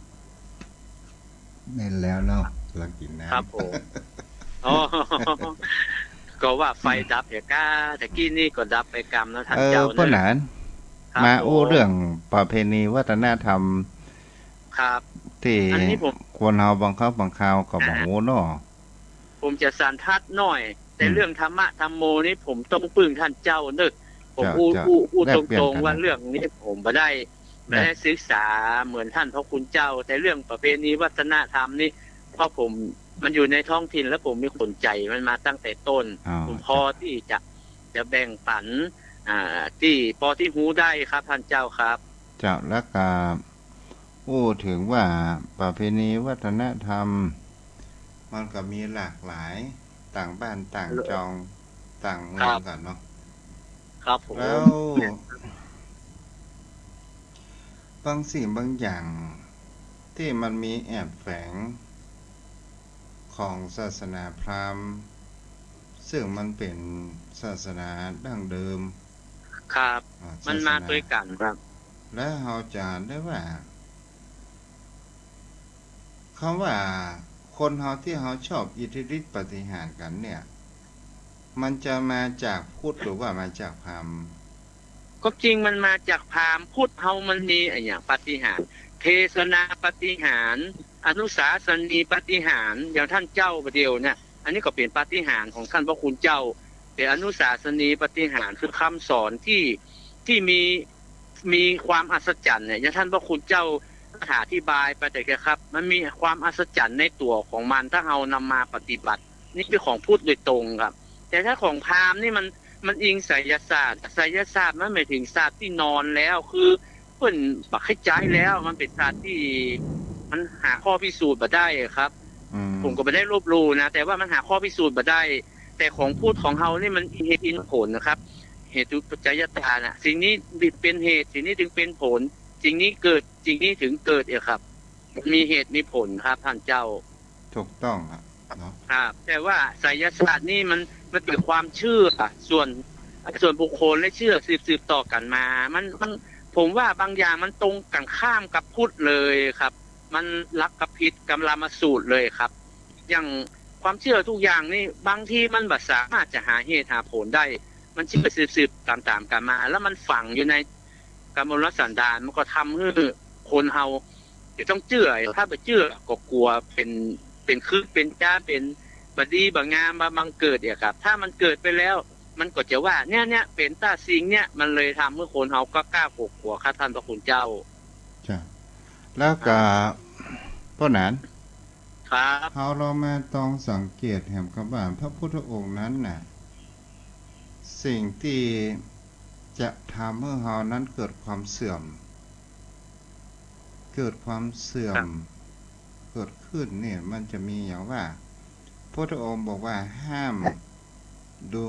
แม่นแล้วเนาะลังกินนะครับผมอ๋อก็ว่าไฟดับแต่กี้นี่ก็ดับไปกรรมแล้วท่านเจ้าพ่อหลานมาอู้เรื่องประเพณีวัฒนธรรมครับที่คนเฮาบางครั้งบางคราวก็บ่ฮู้เนาะผมจะสันทัดหน่อยแต่เรื่องธรรมะธรรมโมนี่ผมต้องปึ้งท่านเจ้านึกผมพูดตรงๆว่าเรื่องนี้ผมบ่ได้ศึกษาเหมือนท่านพระคุณเจ้าแต่เรื่องประเพณีวัฒนธรรมนี่เพราะผมมันอยู่ในท้องถิ่นแล้วผมมีสนใจมันมาตั้งแต่ต้นผมพอที่จะแบ่งปันที่พอที่หูได้ครับท่านเจ้าครับเจ้าแล้วก็พูดถึงว่าประเพณีวัฒนธรรมมันก็มีหลากหลายต่างบ้านต่างจองต่างเมืองกันเนาะครับผมแล้วบางสิ่งบางอย่างที่มันมีแอบแฝงของศาสนาพราหมณ์ซึ่งมันเป็นศาสนาดั้งเดิมครับมันมาด้วยกันครับและเราจะได้ว่าคำว่าคนเฮาที่เฮาชอบอิทธิฤทธิปาฏิหาริย์กันเนี่ยมันจะมาจากพุทธหรือว่ามาจากพราหมณ์ ก็จริงมันมาจากพราหมณ์พุทธเฮามันมีอย่างปาฏิหาริย์เทศนาปาฏิหาริย์อนุสาสนีปาฏิหาริย์อย่างท่านเจ้าประเดียวเนี่ยอันนี้ก็เป็นปาฏิหาริย์ของท่านพระคุณเจ้าแต่อนุสาสนีปาฏิหาริย์คือคำสอนที่มีความอัศจรรย์เนี่ยอย่างท่านพระคุณเจ้าอธิบายไปแต่ครับมันมีความอัศจรรย์ในตัวของมันถ้าเอานำมาปฏิบัตินี่เป็นของพุทธโดยตรงครับแต่ถ้าของพราหมณ์นี่มันอิงไสยศาสตร์มันหมายถึงศาสตร์ที่นอนแล้วคือเพิ่นบักให้ใจแล้วมันเป็นศาสตร์ที่มันหาข้อพิสูจน์มาได้ครับผมก็ไม่ได้ลบลู่นะแต่ว่ามันหาข้อพิสูจน์มาได้แต่ของพูดของเฮานี่มันเหตุผลนะครับเหตุปัจจัยตาน่ะสิ่งนี้เป็นเหตุสิ่งนี้ถึงเป็นผลสิ่งนี้เกิดสิ่งนี้ถึงเกิดครับมีเหตุมีผลครับท่านเจ้าถูกต้องครับเนาะครับแต่ว่าไสยศาสตร์นี่มันเป็นความเชื่อส่วนบุคคลและเชื่อสืบต่อกันมามันผมว่าบางอย่างมันตรงกันข้ามกับพุทธเลยครับมันลักกับผิดกำลามาสูตรเลยครับอย่างความเชื่อทุกอย่างนี่บางทีมันบ่สามารถจะหาเหตุหาผลได้มันเชื่อสืบตามกันมาแล้วมันฝังอยู่ในกรรมลสันดานมันก็ทำให้คนเฮาจะต้องเชื่อถ้าไปเชื่อก็กลัวเป็นคือเป็นจ้าเป็นบดีบางามบางเกิดครับถ้ามันเกิดไปแล้วมันก็จะว่าเนี่ยเป็นตาสิงเนี่ยมันเลยทำให้คนเฮาก็กล้ากลัวท่านพระคุณเจ้าจ้ะแล้วก็พ่อหนานครับเรามาต้องสังเกตแห่งกับว่าพระพุทธองค์นั้นน่ะสิ่งที่จะทำให้เฮานั้นเกิดความเสื่อมเกิดขึ้นเนี่ยมันจะมีอย่างว่าพระพุทธองค์บอกว่าห้ามดู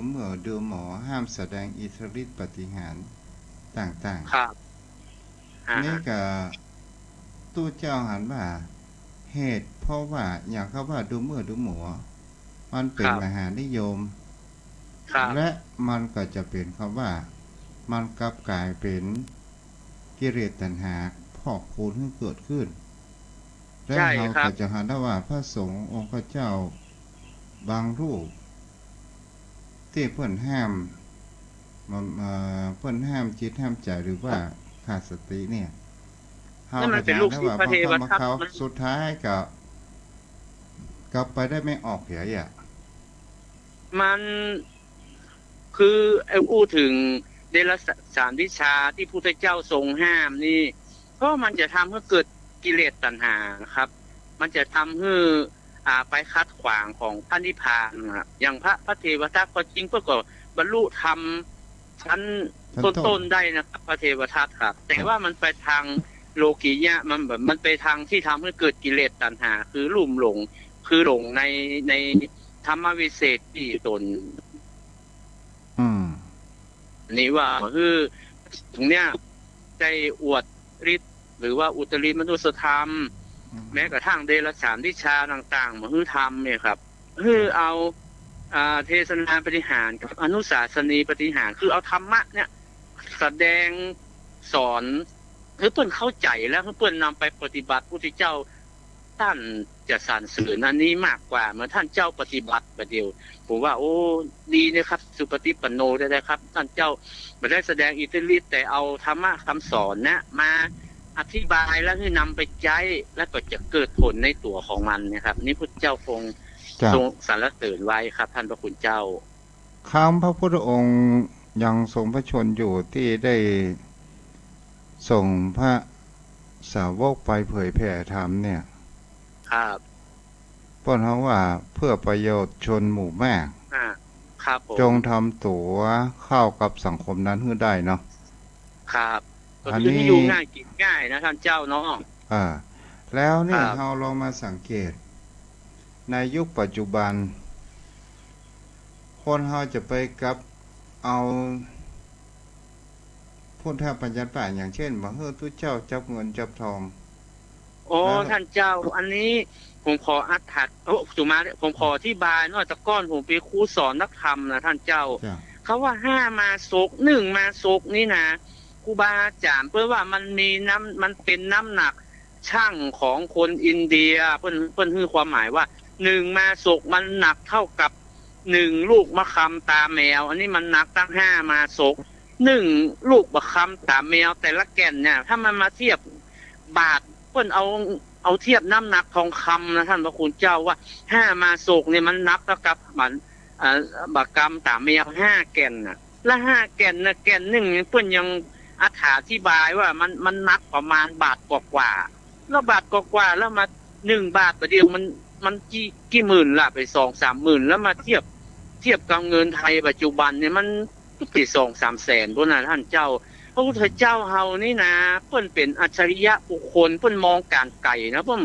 หมอห้ามแสดงอิทธิฤทธิปาฏิหาริย์ต่างๆครับนี่ก็ตู้เจ้าหันว่าเหตุเพราะว่าอย่างเขาว่าดูหมอมันเป็นมหานิยมและมันก็จะเป็นคำว่ามันกลับกลายเป็นกิเลสตัณหาพอกพูนให้เกิดขึ้นและเราก็จะหันว่าพระสงฆ์องค์พระเจ้าบางรูปที่เพิ่นห้ามจิตห้ามใจหรือว่าขาดสติเนี่ยมันเป็นลูกศิษย์พระเทวทัตสุดท้ายก็กลับไปได้ไม่ออกเหียมันคืออู้ถึงเดรัจฉานวิชาที่พุทธเจ้าทรงห้ามนี่เพราะมันจะทำให้เกิดกิเลสตัณหาครับมันจะทำให้ไปคัดขวางของพระนิพพานครับอย่างพระเทวทัตก็จริงก็บรรลุธรรมชั้นต้นได้นะครับพระเทวทัตครับแต่ว่ามันไปทางโลกียะมันไปทางที่ทำให้เกิดกิเลสตัณหาคือลุ่มหลงคือหลงในธรรมวิเศษที่ตนนี่ว่าคือตรงเนี้ยใจอวดฤทธิ์หรือว่าอุตริมนุสธรรมแม้กระทั่งเดรัจฉานวิชาต่างๆมาคือธรรมเนี่ยครับคือเอาเทศนาปฏิหารกับอนุสาสนีปฏิหารคือเอาธรรมะเนี่ยแสดงสอนคือเพิ่นเข้าใจแล้วเพิ่นนำไปปฏิบัติพุทธเจ้าท่านจะสรรเสริญอันนี้มากกว่าเมื่อท่านเจ้าปฏิบัติประเดียวผมว่าโอ้ดีนะครับสุปฏิปันโนได้ครับท่านเจ้าไม่ได้แสดงอิทธิฤทธิ์แต่เอาธรรมะคำสอนนะมาอธิบายแล้วคือนำไปใช้แล้วก็จะเกิดผลในตัวของมันนะครับนี่พุทธเจ้าคงทรงสรรเสริญไว้ครับท่านพระคุณเจ้าคำพระพุทธองค์ยังทรงพระชนอยู่ที่ได้ส่งพระสาวกไปเผยแผ่ธรรมเนี่ยครับเพราะเขาว่าเพื่อประโยชน์ชนหมู่มากครับผมจงทำตัวเข้ากับสังคมนั้นให้ได้เนาะครับอันนี้อยู่ง่ายกินง่ายนะท่านเจ้าเนาะแล้วเนี่ยเราลองมาสังเกตในยุคปัจจุบันคนเราจะไปกับเอาพุทธปัญญาป่าอย่างเช่นว่าทุกเจ้าจับเงินจับทองโอ้ท่านเจ้าอันนี้ผมขออัดถัดสุมาผมขอที่บายนอกจากก้อนผมเป็นครูสอนนักธรรมนะท่านเจ้าเขาว่า5มาศก1มาศกนี่นะครูบาอาจารย์เพื่อว่ามันมีมันเป็นน้ำหนักช่างของคนอินเดียเพิ่นคือความหมายว่า1มาศกมันหนักเท่ากับ1ลูกมะขามตาแมวอันนี้มันหนักตั้ง5มาศก ลูกประคำตาแมวแต่ละแก่นเนี่ยถ้ามันมาเทียบบาทเพิ่นเอาเทียบน้ำหนักทองคำนะท่านพระคุณเจ้าว่า5มาโศกเนี่ยมันนับเท่ากับมันบากรรมตาแมว5แก่นน่ะและ5แก่นน่ะแก่นหนึ่งเพิ่นยังอธิบายว่ามันนักประมาณบาทกว่าแล้วบาทกว่าแล้วมา1 บาทประเดี๋ยวมันกี่หมื่นละไป2-3 หมื่นแล้วมาเทียบกับเงินไทยปัจจุบันเนี่ยมันติด2-3 แสนพวกนั้นท่านเจ้าพระพุทธเจ้าเฮานี่นะเพิ่นเป็นอัจฉริยะบุคคลเพิ่นมองการไกลนะเพิ่น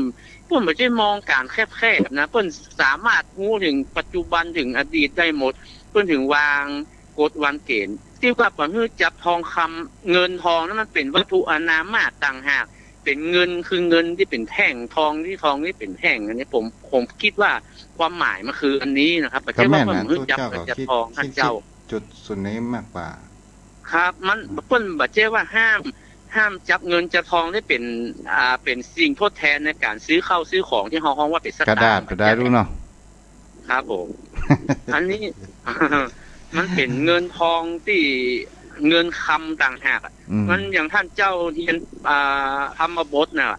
ไม่ใช่มองการแคบๆนะเพิ่นสามารถรู้ถึงปัจจุบันถึงอดีตได้หมดเพิ่นถึงวางกฎวางเกณฑ์ที่ว่าประพฤติจับทองคำเงินทองนั้นมันเป็นวัตถุอนามต่างหากเป็นเงินคือเงินที่เป็นแท่งทองที่เป็นแท่งอันนี้ผมคิดว่าความหมายมันคืออันนี้นะครับประเทศว่าประพฤติจับทองท่านเจ้าจุดส่วนนี้มากกว่าครับมันเพิ่นบัดเจ้ว่าห้ามจับเงินจับทองได้เป็นสิ่งทดแทนในการซื้อข้าวซื้อของที่เฮาฮ้องว่าเป็นสตางค์กระดาษก็ได้รู้เนาะครับผม อันนี้ มันเป็นเงินทองที่เงินคำต่างหากมันอย่างท่านเจ้าเรียนธรรมบทน่ะ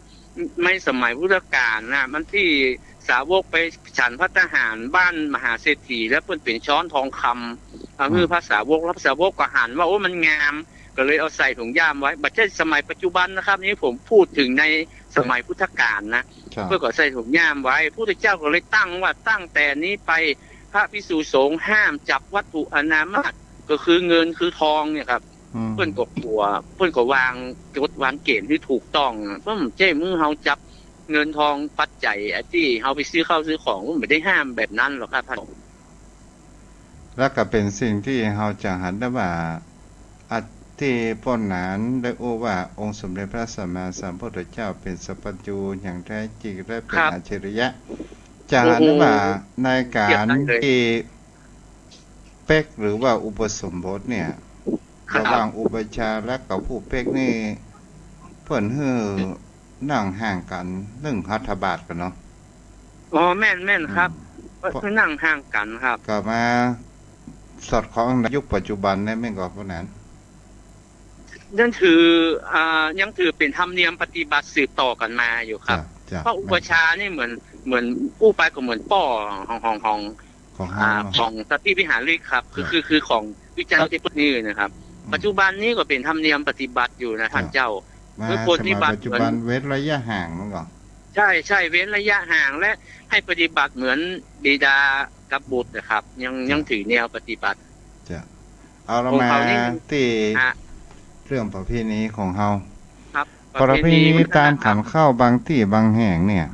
ไม่สมัยพุทธกาลนะมันที่สาวกไปฉันภัตตาหารบ้านมหาเศรษฐีแล้วเพิ่นเป็นช้อนทองคำคือภาษาวกรับสาวกก็หันว่าโอ้มันงามก็เลยเอาใส่ถุงย่ามไว้บัดเจ้สมัยปัจจุบันนะครับนี่ผมพูดถึงในสมัยพุทธกาลนะเพื่อก็ใส่ถุงย่ามไว้พระพุทธเจ้าก็เลยตั้งว่าตั้งแต่นี้ไปพระภิกษุสงฆ์ห้ามจับวัตถุอนามก็คือเงินคือทองเนี่ยครับเพิ่นก็กลัวเพิ่นก็วางกฎวางเกณฑ์ที่ถูกต้องเพราะเจ้มือเฮาจับเงินทองปัจจัยที่เฮาไปซื้อข้าวซื้อของมันไม่ได้ห้ามแบบนั้นหรอกครับท่านแล้วก็เป็นสิ่งที่เฮาจะหันได้ว่าอัที่ป้นหนานได้โอ้ว่าองค์สมเด็จพระสัมมาสัมพุทธเจ้าเป็นสัพพัญญูอย่างแท้จริงและเป็นอัจฉริยะจะหันได้ว่าในการที่เป๊กหรือว่าอุปสมบทเนี่ยระหว่างอุปชาและกับผู้เป๊กนี่เพิ่นฮื้อนั่งห่างกันเรื่องหัตถบาทกันเนาะอ๋อแม่นครับเพิ่นนั่งห่างกันครับก็มาสอดคล้องในยุคปัจจุบันได้แม่นก็พวกนั้นยังถือเป็นธรรมเนียมปฏิบัติสืบต่อกันมาอยู่ครับเพราะอุปชานี่เหมือนผู้ไปก็เหมือนป้อของสัตติวิหาริกครับคือของวิจารณ์ที่พูดนี่นะครับปัจจุบันนี้ก็เป็นธรรมเนียมปฏิบัติอยู่นะท่านเจ้าคือคนที่ปัจจุบันเว้นระยะห่างมั้งก่อนใช่เว้นระยะห่างและให้ปฏิบัติเหมือนบิดากับบุตรนะครับยังถือแนวปฏิบัติจะเอาเรามาที่เรื่องประเพณีของเฮาครับประเพณีตามขันเข้าบางที่บางแห่งเนี่ย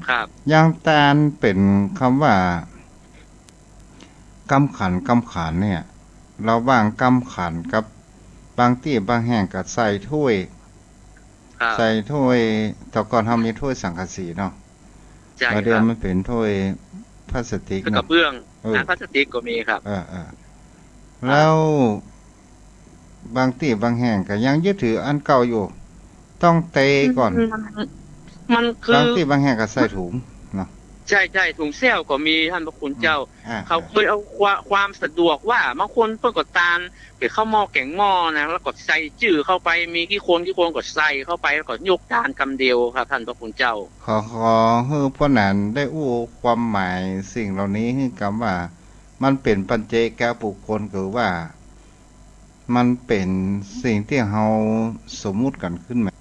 ครับยังตามเป็นคำว่ากำขันเนี่ยเราบางกำขันกับบางที่บางแห่งก็ใส่ถ้วยแต่ก่อนเฮามีถ้วยสังกะสีเนาะเดี๋ยวมันเป็นถ้วยพลาสติกกระเบื้องพลาสติกก็มีครับแล้วบางที่บางแห่งก็ยังยึดถืออันเก่าอยู่ต้องเตะก่อนมันคือบางที่บางแห่งก็ใส่ถุงเนาะใช่ถุงเซี่ยวก็มีท่านพระคุณเจ้าเขาเคยเอาความสะดวกว่าบางคนเพิ่นก็ตาลไปเข้าหม้อแกงหม้อนะแล้วก็ใส่จื้อเข้าไปมีกี่คนก็ใส่เข้าไปแล้วก็ยกจานกำเดียวครับท่านพระคุณเจ้าขอให้พวกนั้นได้อู้ความหมายสิ่งเหล่านี้ให้กับว่ามันเป็นปัจเจกแก่บุคคลหรือว่ามันเป็นสิ่งที่เฮาสมมุติกันขึ้นมา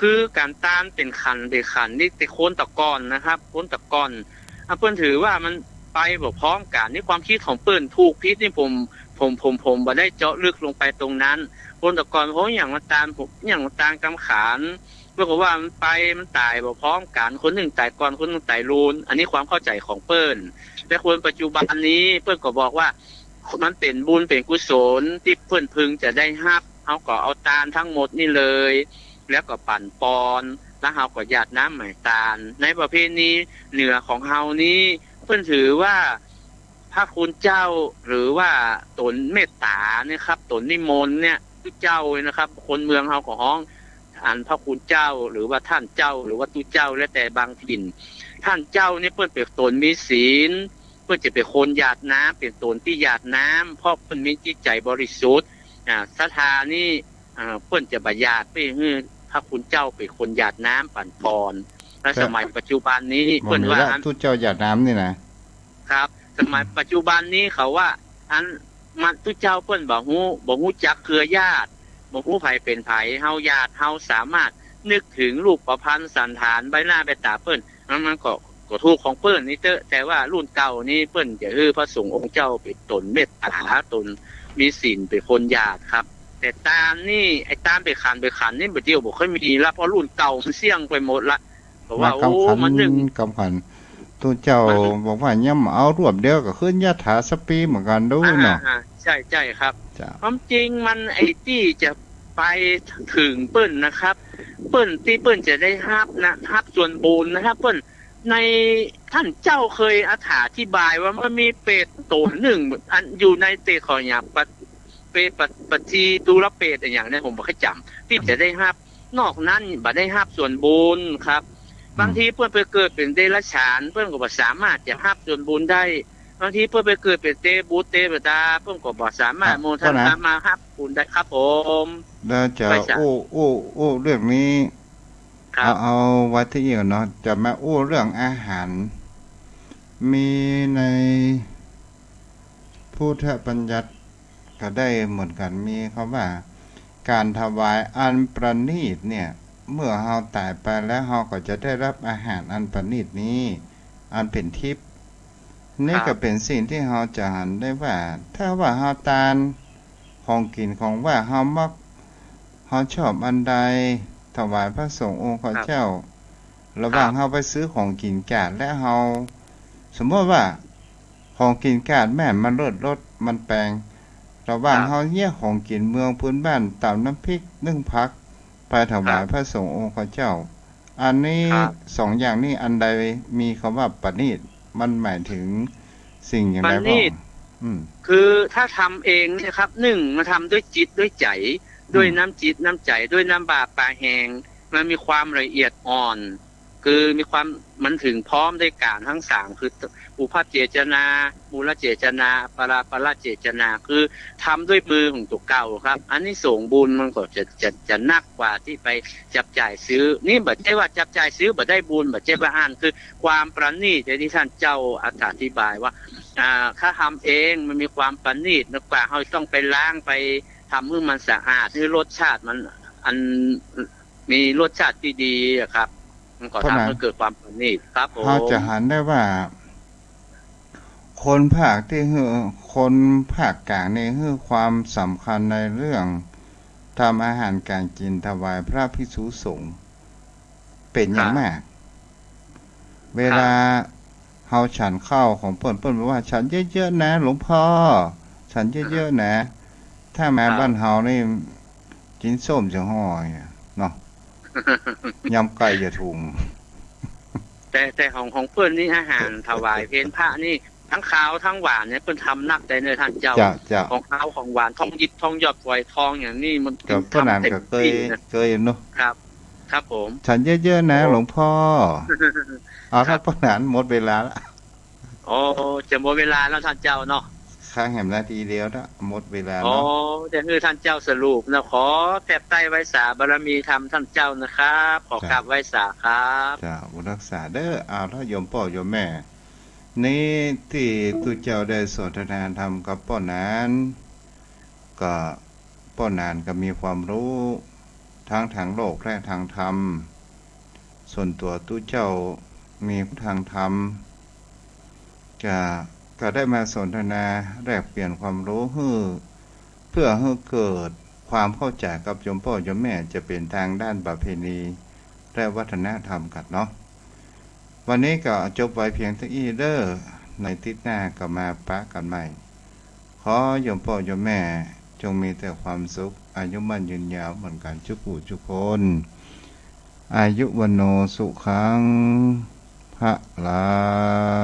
คือการต้านเป็นขันนี่แต่โคนตะกอนนะครับโคนตะกอนเพิ่นถือว่ามันไปบ่พร้อมกันนี่ความคิดของเปิ้นถูกผิดนี่ผมบ่ได้เจาะลึกลงไปตรงนั้นโคนตะกอนเพราะอย่างมันตามกำขานเพื่อว่ามันไปมันตายบ่พร้อมกันคนหนึ่งตายก่อนคนนึงตายรูนอันนี้ความเข้าใจของเปิ้นแต่คนปัจจุบันนี้เปิ้นก็บอกว่ามันเป็นบุญเป็นกุศลที่เพิ่นพึงจะได้รับเฮาก็เอาตาลทั้งหมดนี่เลยแล้วก็ปั่นปอนแล้วเฮาก็หยาดน้ำหมายตาลในประเพณีเหนือของเฮานี้เพิ่นถือว่าพระคุณเจ้าหรือว่าตนเมตตาเนี่ยครับตนนิมนต์เนี่ยตุเจ้านะครับคนเมืองเฮาก็ฮ้องอันพระคุณเจ้าหรือว่าท่านเจ้าหรือว่าตุเจ้าแล้วแต่บางถิ่นท่านเจ้านี่เพิ่นเป็นตนมีศีลเพื่อจะเป็นคนหยาดน้ำเป็นตนที่หยาดน้ำเพราะเพิ่นมีจิตใจบริสุทธิ์ ศรัทธานี่เพิ่นจะประหยัดไปฮือพระคุณเจ้าเป็นคนหยาดน้ำปั่นพรและสมัยปัจจุบันนี้เพิ่นว่าทุเจ้าหยาดน้ำนี่นะครับสมัยปัจจุบันนี้เขาว่าอันมันทุเจ้าเพิ่นบ่ฮู้จักเครือญาติบ่ฮู้ไผเป็นไผเฮาญาติเฮาสามารถนึกถึงรูปประพันธ์สันฐานใบหน้าใบตาเพิ่นมันก็ถูกของเปิ้นนี่แต่ว่ารุ่นเก่านี่เปิ้นจะพระสงฆ์องค์เจ้าเป็นตนเมตตาตนมีศีลเป็นคนญาติครับแต่ตามนี่ไอ้ตามไปขันนี่บ่เดียวบ่ค่อยมีละเพราะรุ่นเก่ามันเสี่ยงไปหมดละเพราะว่าโอ้มันนึงกำขันตัวเจ้าบอกว่าย่ำเอารวบเดียวก็ขึ้นยะถาสปีเหมือนกันด้วยเนาะใช่ครับความจริงมันไอ้ที่จะไปถึงเปิ้นนะครับเปิ้นที่เปิ้นจะได้รับส่วนบุญนะครับเปิ้นในท่านเจ้าเคยอธิบายว่ามันมีเปรตตัวหนึ่งอันอยู่ในเตขออย่างปฏิตูรเปรตอย่างนี้ผมบ่เคยจำที่จะได้รับนอกนั้นบ่ได้รับส่วนบุญครับบางทีเพื่อนไปเกิดเป็นเดรัจฉานเพื่อนก็บ่สามารถจะรับส่วนบุญได้บางทีเพื่อนไปเกิดเป็นเตบุตรเตปตาเพื่อนก็บ่สามารถโมทนามารับบุญได้ครับผมแล้วจะโอ้เรื่องนี้เอาไว้ที่อีกเนาะจะมาเรื่องอาหารมีในพุทธบัญญัติก็ได้เหมือนกันมีคำว่าการถวายอันประณีตเนี่ยเมื่อเฮาตายไปแล้วเฮาก็จะได้รับอาหารอันประณีตนี้อันเป็นทิพย์นี่ก็เป็นสิ่งที่เฮาจะหันได้ว่าถ้าว่าเฮาทานของกินของว่าเฮามักเฮาชอบอันใดถวายพระสงฆ์องค์ข้าเจ้าระหว่างเฮาไปซื้อของกินกาดและเฮาสมมติว่าของกินกาดแม่มันรสมันแปลงระหว่างเฮาเยี่ยของกินเมืองพื้นบ้านตำน้ำพริกนึ่งผักไปถวายพระสงฆ์องค์ข้าเจ้าอันนี้สองอย่างนี้อันใดมีคำว่าประณีตมันหมายถึงสิ่งอย่างไรบ้างคือถ้าทำเองเนี่ยครับหนึ่งมาทำด้วยจิตด้วยใจด้วยน้ำจิตน้ำใจด้วยน้ำบาปลาแหงมันมีความละเอียดอ่อนคือมีความมันถึงพร้อมได้การทั้งสามคืออุปาเจตนามูลเจตนาปราเจตนาคือทำด้วยมือของตัวเก่าครับอันนี้ส่งบุญมันก็จะนักกว่าที่ไปจับจ่ายซื้อนี่บ่ใช่ว่าจับจ่ายซื้อบ่ได้บุญบ่ใช่ว่าอ่านคือความประณีตที่ท่านเจ้าอธิบายว่าถ้าทำเองมันมีความประณีตมากกว่าเฮาต้องไปล้างไปทำให้มันสะอาดให้รสชาติมันอันมีรสชาติที่ดีครับมันก็ทำให้เกิดความประณีตครับผมเราจะหันได้ว่าคนภาคที่คนภาคกลางนี่คือความสำคัญในเรื่องทำอาหารการกินถวายพระภิกษุสงฆ์เป็นอย่างมากเวลาเฮาฉันข้าวของเปิ้นบอกว่าฉันเยอะๆนะหลวงพ่อฉันเยอะๆนะถ้าแม่บ้านเฮานี่กินส้มจะห่อยเนาะยำไก่จะถุงแต่ของเปิ้นนี่อาหารถวายเพลพระนี่ทั้งขาวทั้งหวานเนี่ยเปิ้นทำนักแต่ในท่านเจ้าของขาวของหวานทองยิบทองหยอดฝอยทองอย่างนี้มันทำเต็มที่เคยเนาะครับผมฉันเยอะๆนะหลวงพ่อเอาครับพ่อหนานหมดเวลาแล้วโอ้จะหมดเวลาแล้วท่านเจ้าเนาะข้างแหมนาทีเดียวนะหมดเวลาเนาะแต่คือท่านเจ้าสรุปนะขอแทบใต้ไว้สาบารมีธรรมท่านเจ้านะครับขอกราบไว้สาครับจ้าบุญรักษาเด้อเอาถ้าโยมพ่อโยมแม่นี่ที่ตุเจ้าได้สนทนาธรรมกับป้อนานก็ป้อนานก็มีความรู้ทั้งทางโลกและทางธรรมส่วนตัวตุเจ้ามีทางธรรมก็ได้มาสนทนาแลกเปลี่ยนความรู้เพื่อให้เกิดความเข้าใจกับโยมพ่อโยมแม่จะเป็นทางด้านประเพณีและวัฒนธรรมกันเนาะวันนี้ก็จบไว้เพียงเท่านี้เด้อในทิศหน้าก็มาปะกันใหม่ขอโยมพ่อโยมแม่จงมีแต่ความสุขอายุมั่นยืนยาวเหมือนกันทุกผู้ทุกคนอายุวันโนสุขังพระลัง